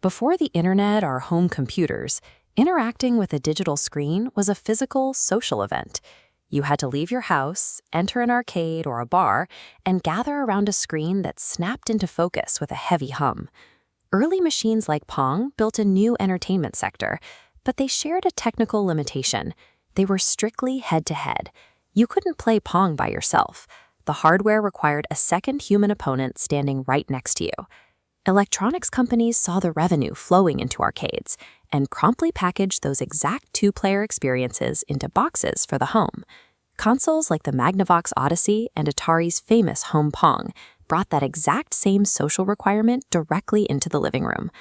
Before the internet or home computers, interacting with a digital screen was a physical, social event. You had to leave your house, enter an arcade or a bar, and gather around a screen that snapped into focus with a heavy hum. Early machines like Pong built a new entertainment sector, but they shared a technical limitation. They were strictly head-to-head. You couldn't play Pong by yourself. The hardware required a second human opponent standing right next to you. Electronics companies saw the revenue flowing into arcades and promptly packaged those exact two-player experiences into boxes for the home. Consoles like the Magnavox Odyssey and Atari's famous Home Pong brought that exact same social requirement directly into the living room.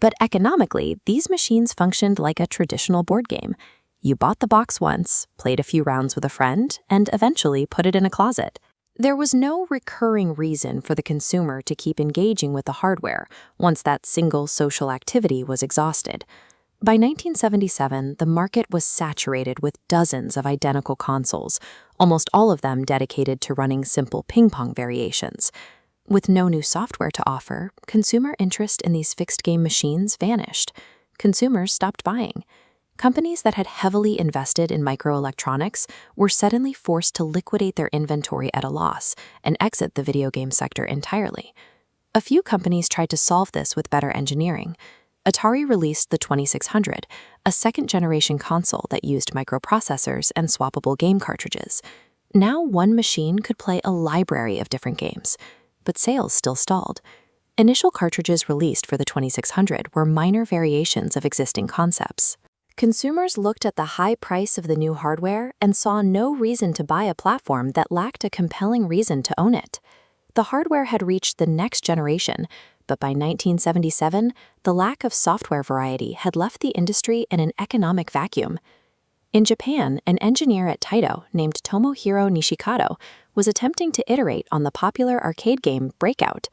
But economically, these machines functioned like a traditional board game. You bought the box once, played a few rounds with a friend, and eventually put it in a closet. There was no recurring reason for the consumer to keep engaging with the hardware once that single social activity was exhausted. By 1977, the market was saturated with dozens of identical consoles, almost all of them dedicated to running simple ping-pong variations. With no new software to offer, consumer interest in these fixed-game machines vanished. Consumers stopped buying. Companies that had heavily invested in microelectronics were suddenly forced to liquidate their inventory at a loss and exit the video game sector entirely. A few companies tried to solve this with better engineering. Atari released the 2600, a second-generation console that used microprocessors and swappable game cartridges. Now one machine could play a library of different games, but sales still stalled. Initial cartridges released for the 2600 were minor variations of existing concepts. Consumers looked at the high price of the new hardware and saw no reason to buy a platform that lacked a compelling reason to own it. The hardware had reached the next generation, but by 1977, the lack of software variety had left the industry in an economic vacuum. In Japan, an engineer at Taito named Tomohiro Nishikado was attempting to iterate on the popular arcade game Breakout.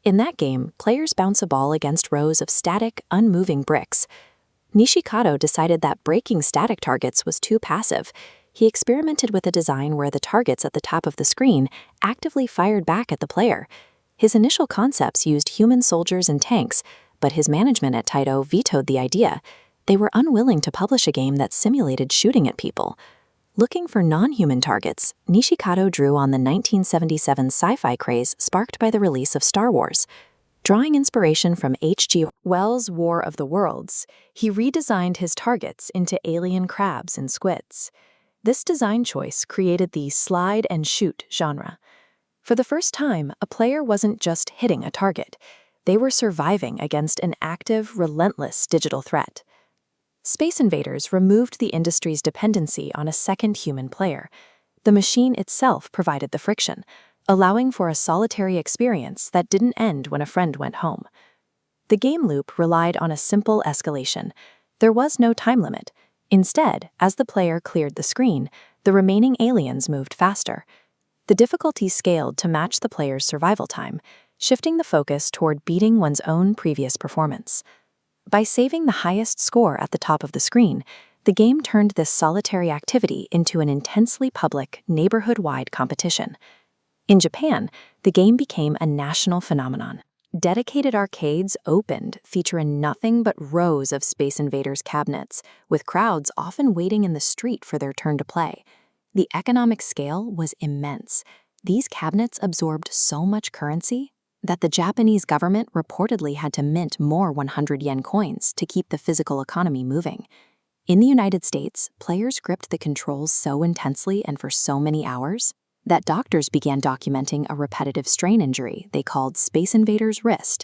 In that game, players bounce a ball against rows of static, unmoving bricks. Nishikado decided that breaking static targets was too passive. He experimented with a design where the targets at the top of the screen actively fired back at the player. His initial concepts used human soldiers and tanks, but his management at Taito vetoed the idea. They were unwilling to publish a game that simulated shooting at people. Looking for non-human targets, Nishikado drew on the 1977 sci-fi craze sparked by the release of Star Wars. Drawing inspiration from H.G. Wells' War of the Worlds, he redesigned his targets into alien crabs and squids. This design choice created the slide and shoot genre. For the first time, a player wasn't just hitting a target. They were surviving against an active, relentless digital threat. Space Invaders removed the industry's dependency on a second human player. The machine itself provided the friction, allowing for a solitary experience that didn't end when a friend went home. The game loop relied on a simple escalation. There was no time limit. Instead, as the player cleared the screen, the remaining aliens moved faster. The difficulty scaled to match the player's survival time, shifting the focus toward beating one's own previous performance. By saving the highest score at the top of the screen, the game turned this solitary activity into an intensely public, neighborhood-wide competition. In Japan, the game became a national phenomenon. Dedicated arcades opened, featuring nothing but rows of Space Invaders cabinets, with crowds often waiting in the street for their turn to play. The economic scale was immense. These cabinets absorbed so much currency that the Japanese government reportedly had to mint more 100-yen coins to keep the physical economy moving. In the United States, players gripped the controls so intensely and for so many hours that doctors began documenting a repetitive strain injury they called Space Invaders wrist.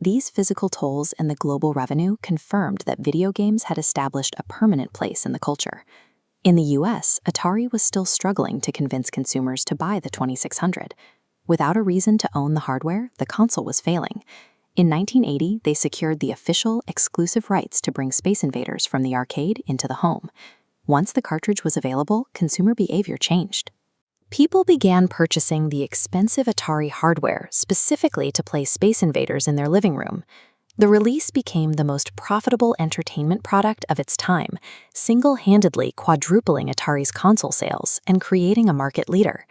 These physical tolls and the global revenue confirmed that video games had established a permanent place in the culture. In the US, Atari was still struggling to convince consumers to buy the 2600. Without a reason to own the hardware, the console was failing. In 1980, they secured the official, exclusive rights to bring Space Invaders from the arcade into the home. Once the cartridge was available, consumer behavior changed. People began purchasing the expensive Atari hardware specifically to play Space Invaders in their living room. The release became the most profitable entertainment product of its time, single-handedly quadrupling Atari's console sales and creating a market leader.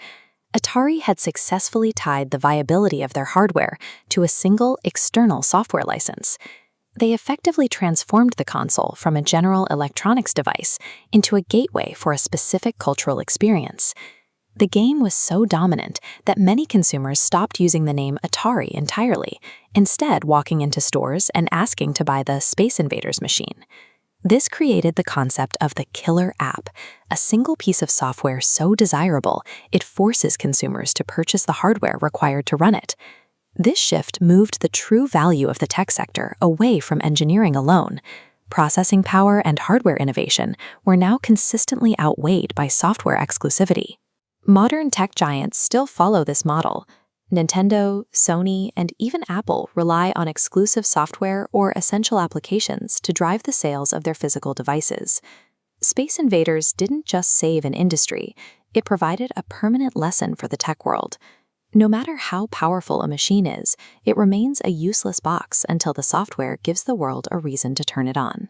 Atari had successfully tied the viability of their hardware to a single external software license. They effectively transformed the console from a general electronics device into a gateway for a specific cultural experience. The game was so dominant that many consumers stopped using the name Atari entirely, instead walking into stores and asking to buy the Space Invaders machine. This created the concept of the killer app, a single piece of software so desirable it forces consumers to purchase the hardware required to run it. This shift moved the true value of the tech sector away from engineering alone. Processing power and hardware innovation were now consistently outweighed by software exclusivity. Modern tech giants still follow this model. Nintendo, Sony, and even Apple rely on exclusive software or essential applications to drive the sales of their physical devices. Space Invaders didn't just save an industry, it provided a permanent lesson for the tech world. No matter how powerful a machine is, it remains a useless box until the software gives the world a reason to turn it on.